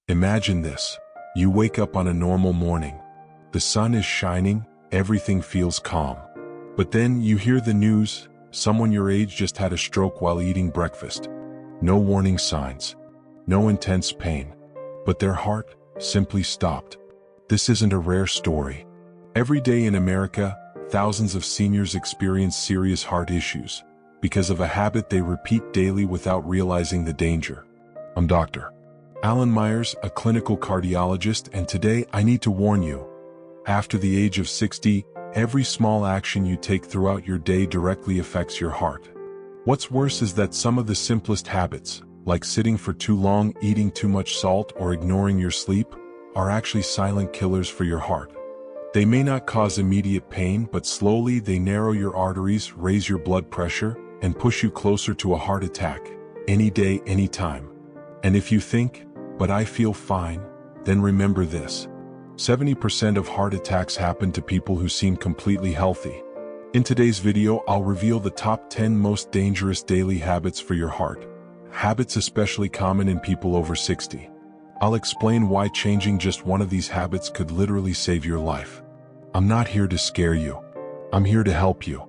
Imagine this. You wake up on a normal morning. The sun is shining, everything feels calm. But then you hear the news, someone your age just had a stroke while eating breakfast. No warning signs, no intense pain, but their heart simply stopped. This isn't a rare story. Every day in America, thousands of seniors experience serious heart issues because of a habit they repeat daily without realizing the danger. I'm Dr. Alan Myers, a clinical cardiologist, and today I need to warn you. After the age of 60, every small action you take throughout your day directly affects your heart. What's worse is that some of the simplest habits, like sitting for too long, eating too much salt, or ignoring your sleep, are actually silent killers for your heart. They may not cause immediate pain, but slowly they narrow your arteries, raise your blood pressure, and push you closer to a heart attack, any day, anytime. And if you think, "But I feel fine," then remember this. 70% of heart attacks happen to people who seem completely healthy. In today's video, I'll reveal the top 10 most dangerous daily habits for your heart. Habits especially common in people over 60. I'll explain why changing just one of these habits could literally save your life. I'm not here to scare you. I'm here to help you.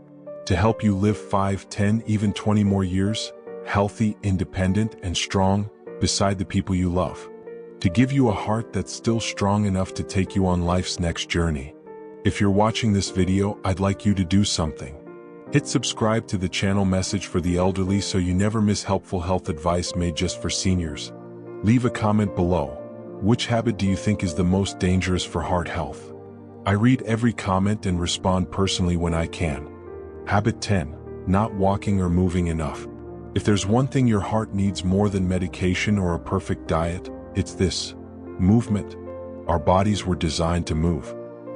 To help you live 5, 10, even 20 more years, healthy, independent, and strong, beside the people you love. To give you a heart that's still strong enough to take you on life's next journey. If you're watching this video, I'd like you to do something. Hit subscribe to the channel Message for the Elderly so you never miss helpful health advice made just for seniors. Leave a comment below. Which habit do you think is the most dangerous for heart health? I read every comment and respond personally when I can. Habit 10. Not walking or moving enough. If there's one thing your heart needs more than medication or a perfect diet, it's this: movement. Our bodies were designed to move.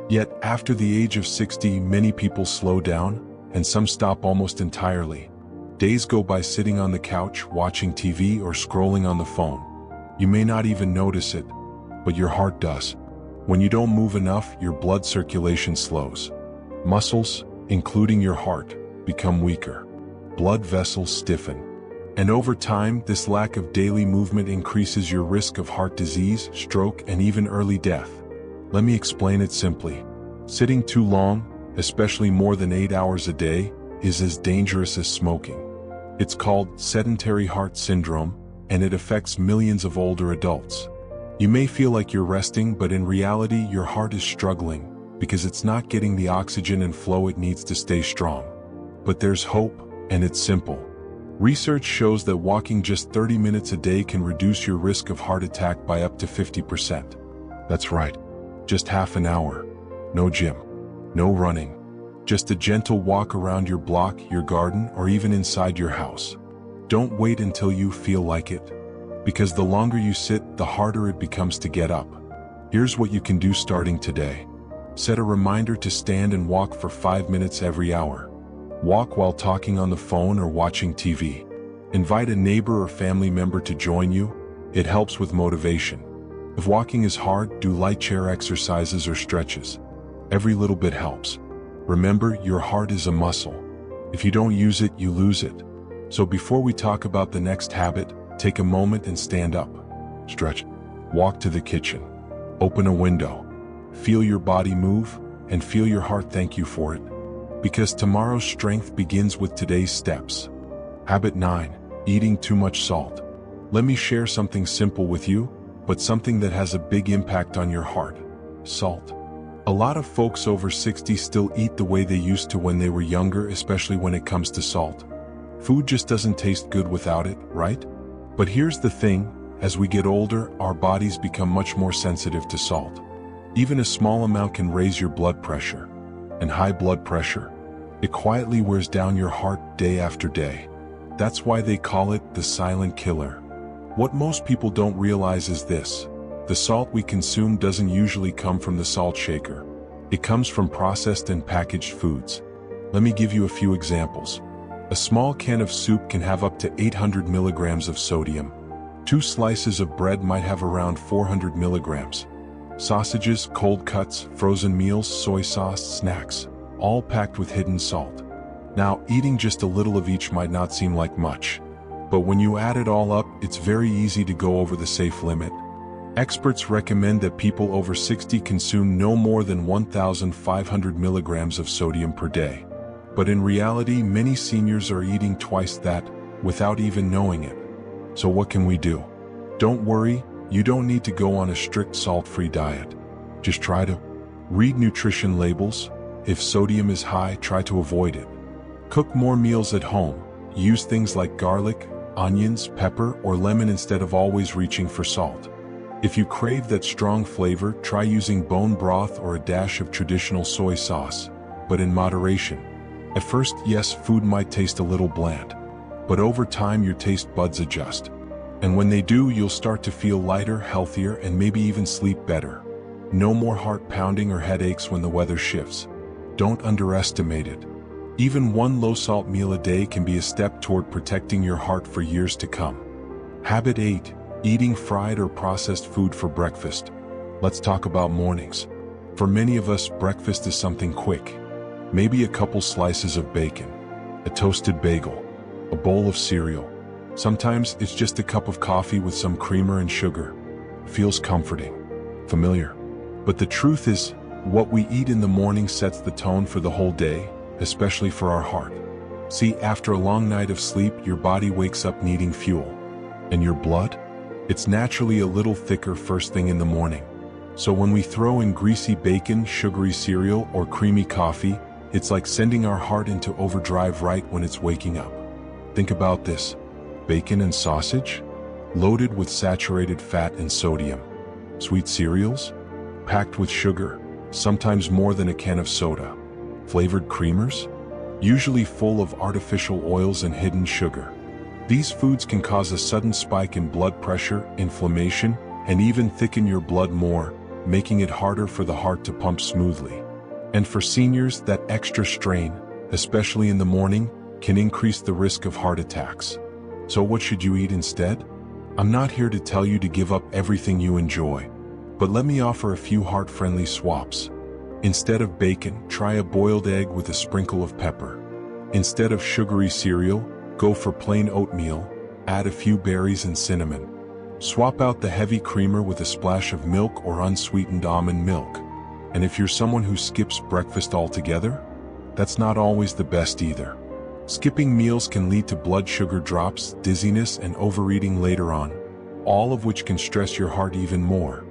Yet, after the age of 60, many people slow down, and some stop almost entirely. Days go by sitting on the couch, watching TV, or scrolling on the phone. You may not even notice it, but your heart does. When you don't move enough, your blood circulation slows. Muscles, including your heart, become weaker. Blood vessels stiffen. And over time, this lack of daily movement increases your risk of heart disease, stroke, and even early death. Let me explain it simply. Sitting too long, especially more than 8 hours a day, is as dangerous as smoking. It's called sedentary heart syndrome, and it affects millions of older adults. You may feel like you're resting, but in reality, your heart is struggling because it's not getting the oxygen and flow it needs to stay strong. But there's hope, and it's simple. Research shows that walking just 30 minutes a day can reduce your risk of heart attack by up to 50%. That's right, just half an hour. No gym, no running, just a gentle walk around your block, your garden, or even inside your house. Don't wait until you feel like it, because the longer you sit, the harder it becomes to get up. Here's what you can do starting today. Set a reminder to stand and walk for 5 minutes every hour. Walk while talking on the phone or watching TV. Invite a neighbor or family member to join you. It helps with motivation. If walking is hard, do light chair exercises or stretches. Every little bit helps. Remember, your heart is a muscle. If you don't use it, you lose it. So before we talk about the next habit, take a moment and stand up. Stretch. Walk to the kitchen. Open a window. Feel your body move, and feel your heart thank you for it. Because tomorrow's strength begins with today's steps. Habit 9. Eating too much salt. Let me share something simple with you, but something that has a big impact on your heart. Salt. A lot of folks over 60 still eat the way they used to when they were younger, especially when it comes to salt. Food just doesn't taste good without it, right? But here's the thing, as we get older, our bodies become much more sensitive to salt. Even a small amount can raise your blood pressure. And high blood pressure, it quietly wears down your heart day after day. That's why they call it the silent killer. What most people don't realize is this: the salt we consume doesn't usually come from the salt shaker. It comes from processed and packaged foods. Let me give you a few examples. A small can of soup can have up to 800 milligrams of sodium. 2 slices of bread might have around 400 milligrams. Sausages, cold cuts, frozen meals, soy sauce, snacks, all packed with hidden salt. Now, eating just a little of each might not seem like much, but when you add it all up, it's very easy to go over the safe limit. Experts recommend that people over 60 consume no more than 1,500 milligrams of sodium per day. But in reality, many seniors are eating twice that without even knowing it. So what can we do? Don't worry, you don't need to go on a strict salt-free diet. Just try to read nutrition labels. If sodium is high, try to avoid it. Cook more meals at home. Use things like garlic, onions, pepper, or lemon instead of always reaching for salt. If you crave that strong flavor, try using bone broth or a dash of traditional soy sauce, but in moderation. At first, yes, food might taste a little bland, but over time your taste buds adjust. And when they do, you'll start to feel lighter, healthier, and maybe even sleep better. No more heart pounding or headaches when the weather shifts. Don't underestimate it. Even one low-salt meal a day can be a step toward protecting your heart for years to come. Habit 8. Eating fried or processed food for breakfast. Let's talk about mornings. For many of us, breakfast is something quick. Maybe a couple slices of bacon, a toasted bagel, a bowl of cereal. Sometimes it's just a cup of coffee with some creamer and sugar. Feels comforting, familiar. But the truth is, what we eat in the morning sets the tone for the whole day, especially for our heart. See, after a long night of sleep, your body wakes up needing fuel. And your blood? It's naturally a little thicker first thing in the morning. So when we throw in greasy bacon, sugary cereal, or creamy coffee, it's like sending our heart into overdrive right when it's waking up. Think about this. Bacon and sausage? Loaded with saturated fat and sodium. Sweet cereals? Packed with sugar, sometimes more than a can of soda. Flavored creamers? Usually full of artificial oils and hidden sugar. These foods can cause a sudden spike in blood pressure, inflammation, and even thicken your blood more, making it harder for the heart to pump smoothly. And for seniors, that extra strain, especially in the morning, can increase the risk of heart attacks. So what should you eat instead? I'm not here to tell you to give up everything you enjoy, but let me offer a few heart-friendly swaps. Instead of bacon, try a boiled egg with a sprinkle of pepper. Instead of sugary cereal, go for plain oatmeal, add a few berries and cinnamon. Swap out the heavy creamer with a splash of milk or unsweetened almond milk. And if you're someone who skips breakfast altogether, that's not always the best either. Skipping meals can lead to blood sugar drops, dizziness, and overeating later on, all of which can stress your heart even more.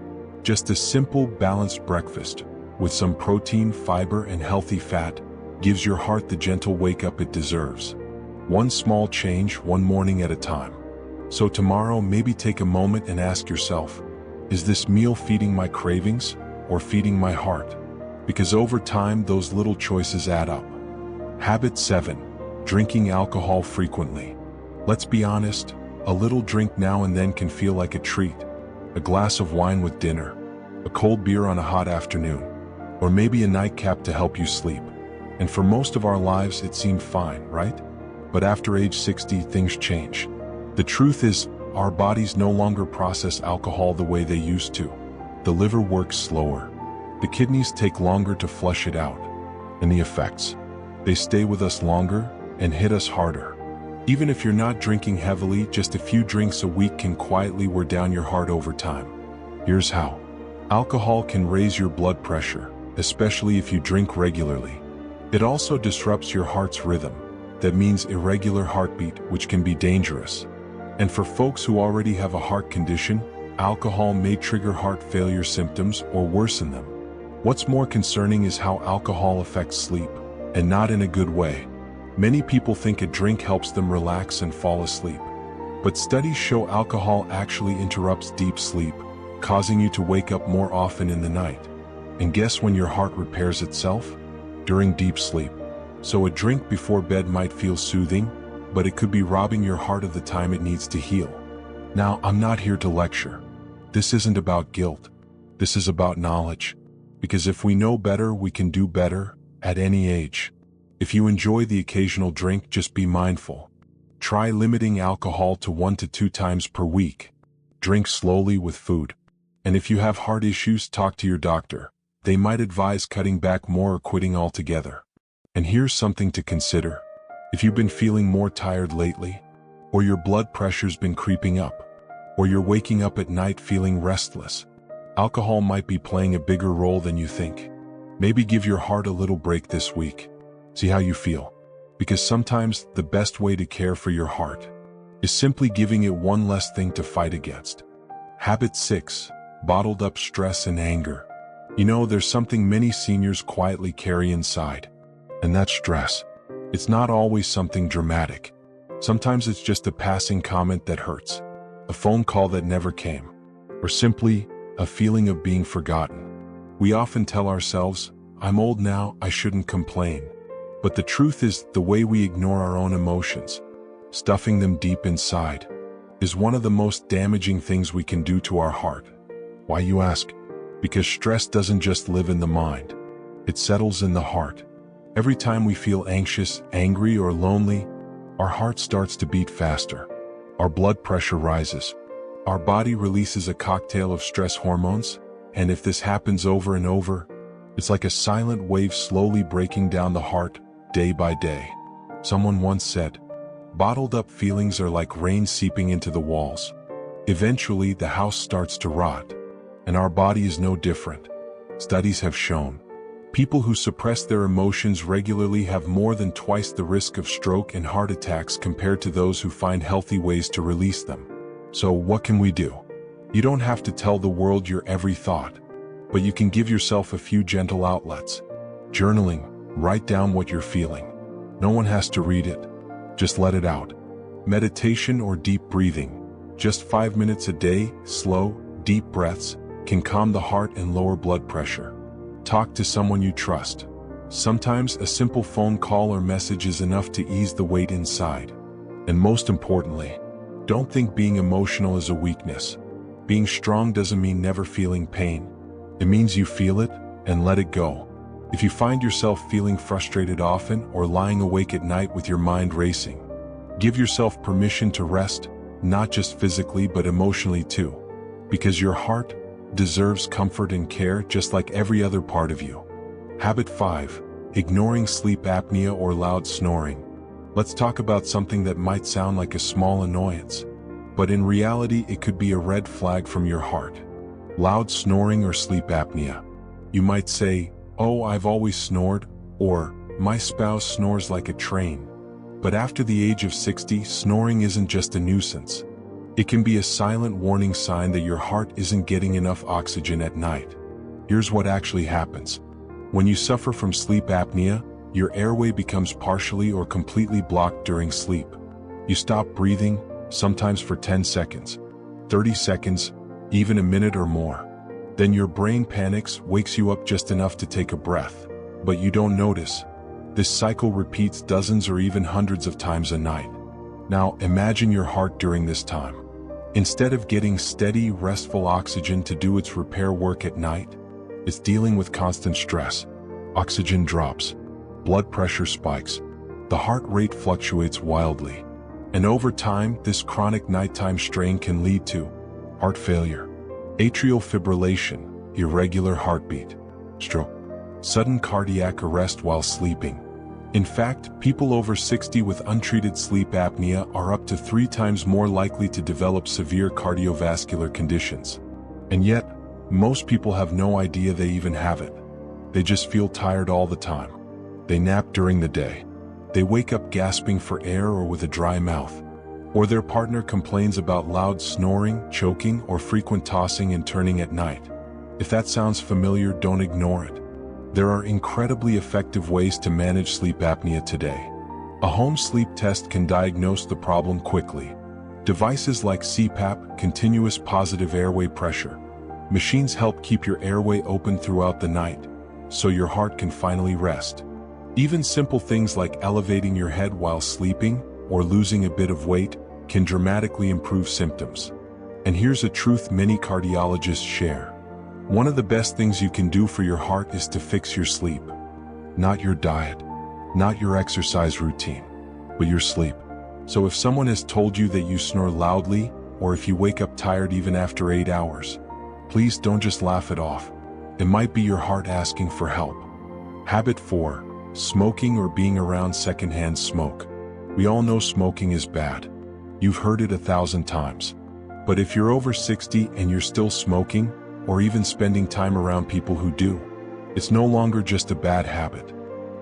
Just a simple, balanced breakfast, with some protein, fiber, and healthy fat, gives your heart the gentle wake-up it deserves. One small change, one morning at a time. So tomorrow, maybe take a moment and ask yourself, is this meal feeding my cravings or feeding my heart? Because over time, those little choices add up. Habit 7. Drinking alcohol frequently. Let's be honest, a little drink now and then can feel like a treat. A glass of wine with dinner, a cold beer on a hot afternoon, or maybe a nightcap to help you sleep. And for most of our lives, it seemed fine, right? But after age 60, things change. The truth is, our bodies no longer process alcohol the way they used to. The liver works slower. The kidneys take longer to flush it out. And the effects? They stay with us longer and hit us harder. Even if you're not drinking heavily, just a few drinks a week can quietly wear down your heart over time. Here's how. Alcohol can raise your blood pressure, especially if you drink regularly. It also disrupts your heart's rhythm. That means irregular heartbeat, which can be dangerous. And for folks who already have a heart condition, alcohol may trigger heart failure symptoms or worsen them. What's more concerning is how alcohol affects sleep, and not in a good way. Many people think a drink helps them relax and fall asleep. But studies show alcohol actually interrupts deep sleep, causing you to wake up more often in the night. And guess when your heart repairs itself? During deep sleep. So a drink before bed might feel soothing, but it could be robbing your heart of the time it needs to heal. Now, I'm not here to lecture. This isn't about guilt. This is about knowledge. Because if we know better, we can do better, at any age. If you enjoy the occasional drink, just be mindful. Try limiting alcohol to 1 to 2 times per week. Drink slowly with food. And if you have heart issues, talk to your doctor. They might advise cutting back more or quitting altogether. And here's something to consider. If you've been feeling more tired lately, or your blood pressure's been creeping up, Or you're waking up at night feeling restless. Alcohol might be playing a bigger role than you think. Maybe give your heart a little break this week. See how you feel. Because sometimes the best way to care for your heart is simply giving it one less thing to fight against. Habit 6. Bottled up stress and anger. You know, there's something many seniors quietly carry inside, and that's stress. It's not always something dramatic. Sometimes it's just a passing comment that hurts, a phone call that never came, or simply a feeling of being forgotten. We often tell ourselves, "I'm old now, I shouldn't complain." But the truth is, the way we ignore our own emotions, stuffing them deep inside, is one of the most damaging things we can do to our heart. Why, you ask? Because stress doesn't just live in the mind. It settles in the heart. Every time we feel anxious, angry, or lonely, our heart starts to beat faster. Our blood pressure rises. Our body releases a cocktail of stress hormones, and if this happens over and over, it's like a silent wave slowly breaking down the heart, day by day. Someone once said, "Bottled up feelings are like rain seeping into the walls. Eventually, the house starts to rot." And our body is no different. Studies have shown people who suppress their emotions regularly have more than twice the risk of stroke and heart attacks compared to those who find healthy ways to release them. So what can we do? You don't have to tell the world your every thought, but you can give yourself a few gentle outlets. Journaling, write down what you're feeling. No one has to read it. Just let it out. Meditation or deep breathing. Just 5 minutes a day, slow, deep breaths, can calm the heart and lower blood pressure. Talk to someone you trust. Sometimes a simple phone call or message is enough to ease the weight inside. And most importantly, don't think being emotional is a weakness. Being strong doesn't mean never feeling pain. It means you feel it and let it go. If you find yourself feeling frustrated often or lying awake at night with your mind racing, give yourself permission to rest, not just physically but emotionally too. Because your heart deserves comfort and care just like every other part of you. Habit 5. Ignoring sleep apnea or loud snoring. Let's talk about something that might sound like a small annoyance, but in reality it could be a red flag from your heart. Loud snoring or sleep apnea. You might say, "Oh, I've always snored," or "My spouse snores like a train." But after the age of 60, snoring isn't just a nuisance. It can be a silent warning sign that your heart isn't getting enough oxygen at night. Here's what actually happens. When you suffer from sleep apnea, your airway becomes partially or completely blocked during sleep. You stop breathing, sometimes for 10 seconds, 30 seconds, even a minute or more. Then your brain panics, wakes you up just enough to take a breath, but you don't notice. This cycle repeats dozens or even hundreds of times a night. Now imagine your heart during this time. Instead of getting steady, restful oxygen to do its repair work at night, it's dealing with constant stress. Oxygen drops. Blood pressure spikes. The heart rate fluctuates wildly. And over time, this chronic nighttime strain can lead to heart failure, atrial fibrillation, irregular heartbeat, stroke, sudden cardiac arrest while sleeping. In fact, people over 60 with untreated sleep apnea are up to 3 times more likely to develop severe cardiovascular conditions. And yet, most people have no idea they even have it. They just feel tired all the time. They nap during the day. They wake up gasping for air or with a dry mouth. Or their partner complains about loud snoring, choking, or frequent tossing and turning at night. If that sounds familiar, don't ignore it. There are incredibly effective ways to manage sleep apnea today. A home sleep test can diagnose the problem quickly. Devices like CPAP, continuous positive airway pressure, machines help keep your airway open throughout the night, so your heart can finally rest. Even simple things like elevating your head while sleeping or losing a bit of weight can dramatically improve symptoms. And here's a truth many cardiologists share. One of the best things you can do for your heart is to fix your sleep. Not your diet, not your exercise routine, but your sleep. So if someone has told you that you snore loudly, or if you wake up tired even after 8 hours, please don't just laugh it off. It might be your heart asking for help. Habit 4. Smoking or being around secondhand smoke. We all know smoking is bad. You've heard it 1,000 times. But if you're over 60 and you're still smoking, or even spending time around people who do, it's no longer just a bad habit.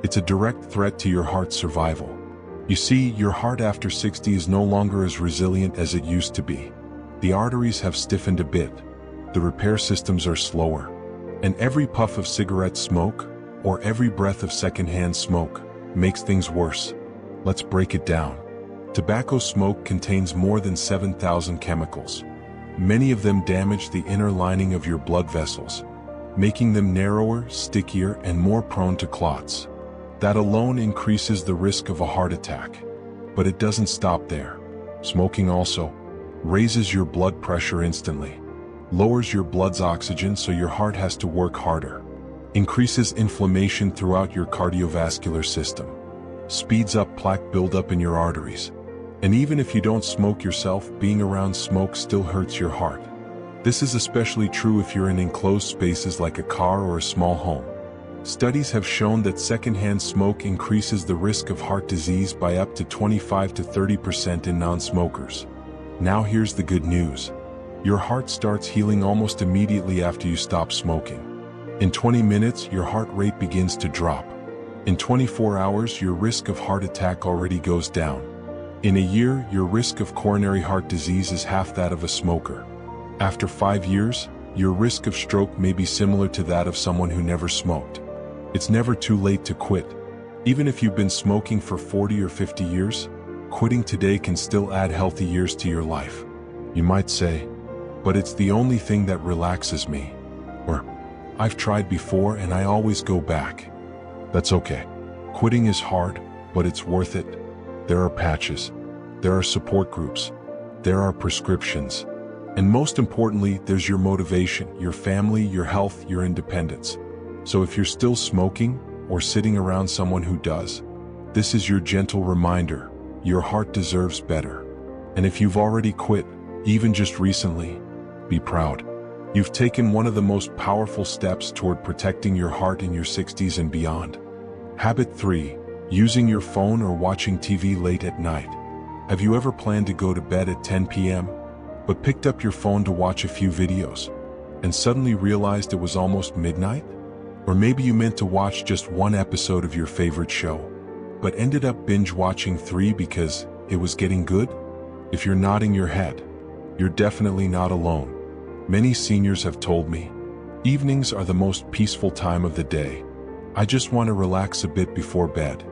It's a direct threat to your heart's survival. You see, your heart after 60 is no longer as resilient as it used to be. The arteries have stiffened a bit, the repair systems are slower, and every puff of cigarette smoke, or every breath of secondhand smoke, makes things worse. Let's break it down. Tobacco smoke contains more than 7,000 chemicals. Many of them damage the inner lining of your blood vessels, making them narrower, stickier, and more prone to clots. That alone increases the risk of a heart attack. But it doesn't stop there. Smoking also raises your blood pressure instantly, lowers your blood's oxygen so your heart has to work harder, increases inflammation throughout your cardiovascular system, speeds up plaque buildup in your arteries. And even if you don't smoke yourself, being around smoke still hurts your heart. This is especially true if you're in enclosed spaces like a car or a small home. Studies have shown that secondhand smoke increases the risk of heart disease by up to 25 to 30% in non-smokers. Now here's the good news. Your heart starts healing almost immediately after you stop smoking. In 20 minutes, your heart rate begins to drop. In 24 hours, your risk of heart attack already goes down. In a year, your risk of coronary heart disease is half that of a smoker. After 5 years, your risk of stroke may be similar to that of someone who never smoked. It's never too late to quit. Even if you've been smoking for 40 or 50 years, quitting today can still add healthy years to your life. You might say, but it's the only thing that relaxes me. Or, I've tried before and I always go back. That's okay. Quitting is hard, but it's worth it. There are patches. There are support groups. There are prescriptions. And most importantly, there's your motivation, your family, your health, your independence. So if you're still smoking, or sitting around someone who does, this is your gentle reminder. Your heart deserves better. And if you've already quit, even just recently, be proud. You've taken one of the most powerful steps toward protecting your heart in your 60s and beyond. Habit 3. Using your phone or watching TV late at night. Have you ever planned to go to bed at 10 p.m., but picked up your phone to watch a few videos, and suddenly realized it was almost midnight? Or maybe you meant to watch just one episode of your favorite show, but ended up binge-watching 3 because it was getting good? If you're nodding your head, you're definitely not alone. Many seniors have told me, evenings are the most peaceful time of the day. I just want to relax a bit before bed.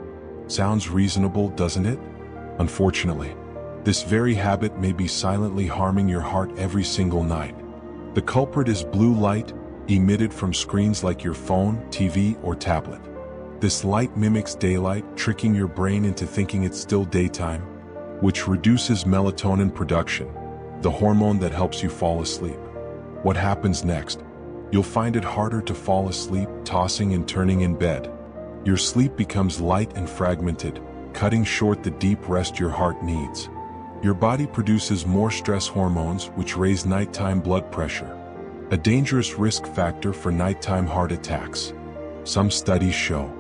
Sounds reasonable, doesn't it? Unfortunately, this very habit may be silently harming your heart every single night. The culprit is blue light, emitted from screens like your phone, TV, or tablet. This light mimics daylight, tricking your brain into thinking it's still daytime, which reduces melatonin production, the hormone that helps you fall asleep. What happens next? You'll find it harder to fall asleep, tossing and turning in bed. Your sleep becomes light and fragmented, cutting short the deep rest your heart needs. Your body produces more stress hormones, which raise nighttime blood pressure, a dangerous risk factor for nighttime heart attacks. Some studies show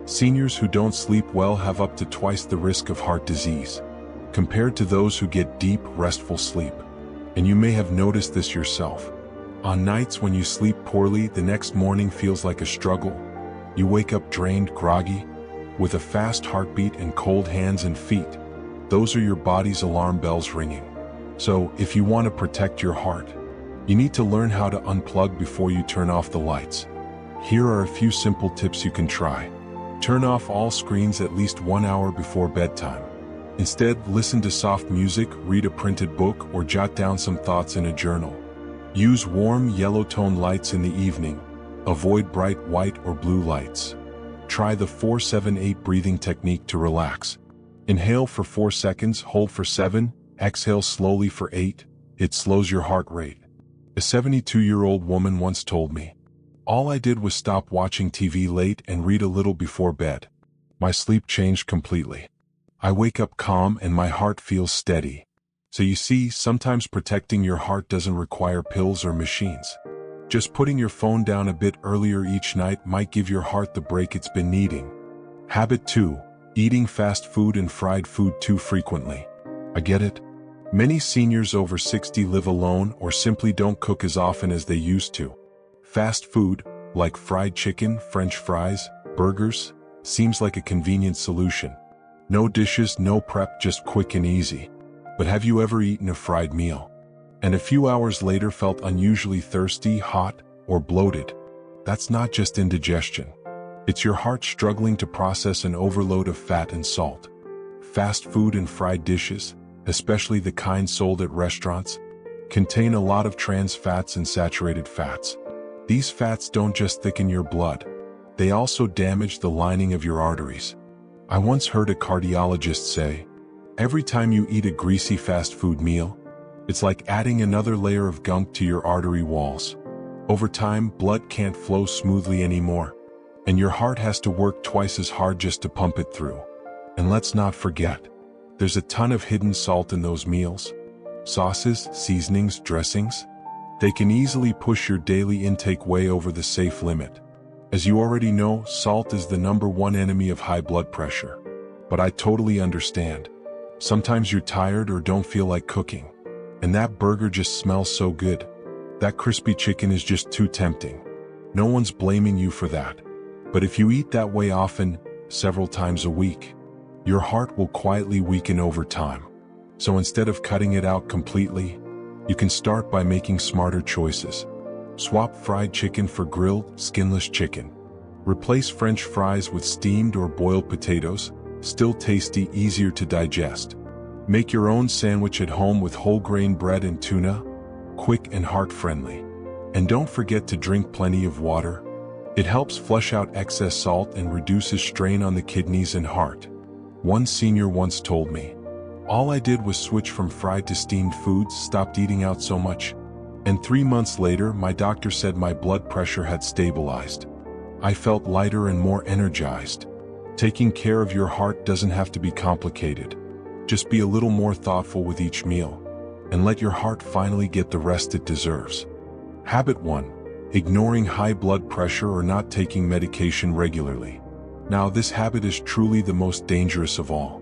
seniors who don't sleep well have up to twice the risk of heart disease, compared to those who get deep, restful sleep. And you may have noticed this yourself. On nights when you sleep poorly, the next morning feels like a struggle. You wake up drained, groggy, with a fast heartbeat and cold hands and feet. Those are your body's alarm bells ringing. So, if you want to protect your heart, you need to learn how to unplug before you turn off the lights. Here are a few simple tips you can try. Turn off all screens at least 1 hour before bedtime. Instead, listen to soft music, read a printed book, or jot down some thoughts in a journal. Use warm, yellow-tone lights in the evening. Avoid bright white or blue lights. Try the 4-7-8 breathing technique to relax. Inhale for 4 seconds, hold for 7, exhale slowly for 8. It slows your heart rate. A 72-year-old woman once told me, "All I did was stop watching TV late and read a little before bed. My sleep changed completely. I wake up calm and my heart feels steady." So you see, sometimes protecting your heart doesn't require pills or machines. Just putting your phone down a bit earlier each night might give your heart the break it's been needing. Habit 2. Eating fast food and fried food too frequently. I get it. Many seniors over 60 live alone or simply don't cook as often as they used to. Fast food, like fried chicken, French fries, burgers, seems like a convenient solution. No dishes, no prep, just quick and easy. But have you ever eaten a fried meal and a few hours later felt unusually thirsty, hot, or bloated? That's not just indigestion. It's your heart struggling to process an overload of fat and salt. Fast food and fried dishes, especially the kind sold at restaurants, contain a lot of trans fats and saturated fats. These fats don't just thicken your blood, they also damage the lining of your arteries. I once heard a cardiologist say, every time you eat a greasy fast food meal, it's like adding another layer of gunk to your artery walls. Over time, blood can't flow smoothly anymore, and your heart has to work twice as hard just to pump it through. And let's not forget, there's a ton of hidden salt in those meals. Sauces, seasonings, dressings. They can easily push your daily intake way over the safe limit. As you already know, salt is the #1 enemy of high blood pressure. But I totally understand. Sometimes you're tired or don't feel like cooking. And that burger just smells so good. That crispy chicken is just too tempting. No one's blaming you for that. But if you eat that way often, several times a week, your heart will quietly weaken over time. So instead of cutting it out completely, you can start by making smarter choices. Swap fried chicken for grilled, skinless chicken. Replace French fries with steamed or boiled potatoes, still tasty, easier to digest. Make your own sandwich at home with whole grain bread and tuna, quick and heart-friendly. And don't forget to drink plenty of water. It helps flush out excess salt and reduces strain on the kidneys and heart. One senior once told me, all I did was switch from fried to steamed foods, stopped eating out so much. And 3 months later, my doctor said my blood pressure had stabilized. I felt lighter and more energized. Taking care of your heart doesn't have to be complicated. Just be a little more thoughtful with each meal, and let your heart finally get the rest it deserves. Habit 1. Ignoring high blood pressure or not taking medication regularly. Now, this habit is truly the most dangerous of all.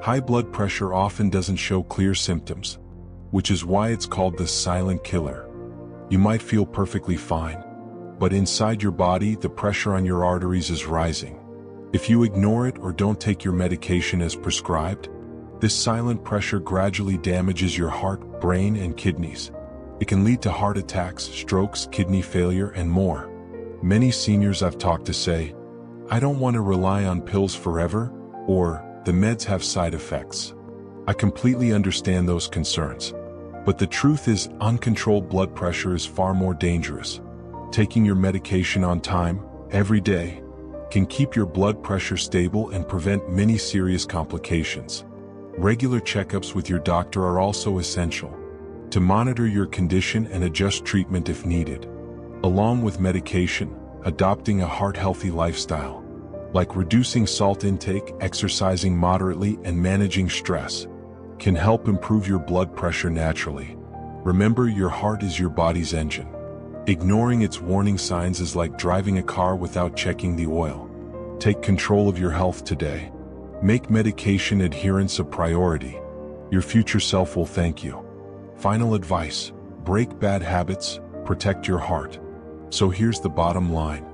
High blood pressure often doesn't show clear symptoms, which is why it's called the silent killer. You might feel perfectly fine, but inside your body, the pressure on your arteries is rising. If you ignore it or don't take your medication as prescribed, this silent pressure gradually damages your heart, brain, and kidneys. It can lead to heart attacks, strokes, kidney failure, and more. Many seniors I've talked to say, I don't want to rely on pills forever, or the meds have side effects. I completely understand those concerns. But the truth is, uncontrolled blood pressure is far more dangerous. Taking your medication on time, every day, can keep your blood pressure stable and prevent many serious complications. Regular checkups with your doctor are also essential to monitor your condition and adjust treatment if needed. Along with medication, adopting a heart-healthy lifestyle, like reducing salt intake, exercising moderately, and managing stress, can help improve your blood pressure naturally. Remember, your heart is your body's engine. Ignoring its warning signs is like driving a car without checking the oil. Take control of your health today. Make medication adherence a priority. Your future self will thank you. Final advice: break bad habits, protect your heart. So here's the bottom line.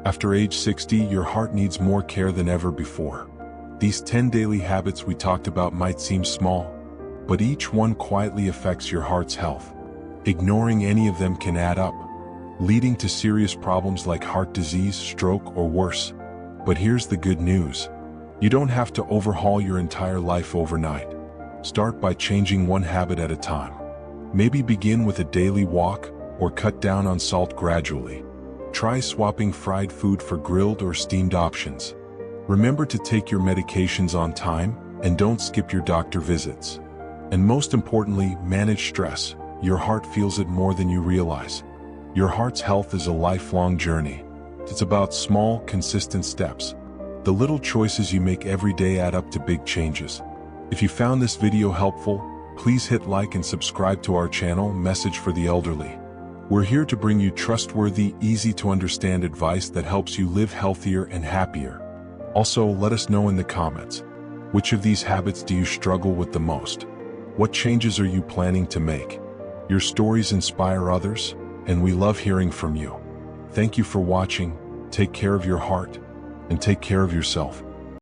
After age 60, your heart needs more care than ever before. These 10 daily habits we talked about might seem small, but each one quietly affects your heart's health. Ignoring any of them can add up, leading to serious problems like heart disease, stroke, or worse. But here's the good news. You don't have to overhaul your entire life overnight. Start by changing one habit at a time. Maybe begin with a daily walk, or cut down on salt gradually. Try swapping fried food for grilled or steamed options. Remember to take your medications on time, and don't skip your doctor visits. And most importantly, manage stress. Your heart feels it more than you realize. Your heart's health is a lifelong journey. It's about small, consistent steps. The little choices you make every day add up to big changes. If you found this video helpful, please hit like and subscribe to our channel, Message for the Elderly. We're here to bring you trustworthy, easy-to-understand advice that helps you live healthier and happier. Also, let us know in the comments, which of these habits do you struggle with the most? What changes are you planning to make? Your stories inspire others, and we love hearing from you. Thank you for watching. Take care of your heart, and take care of yourself.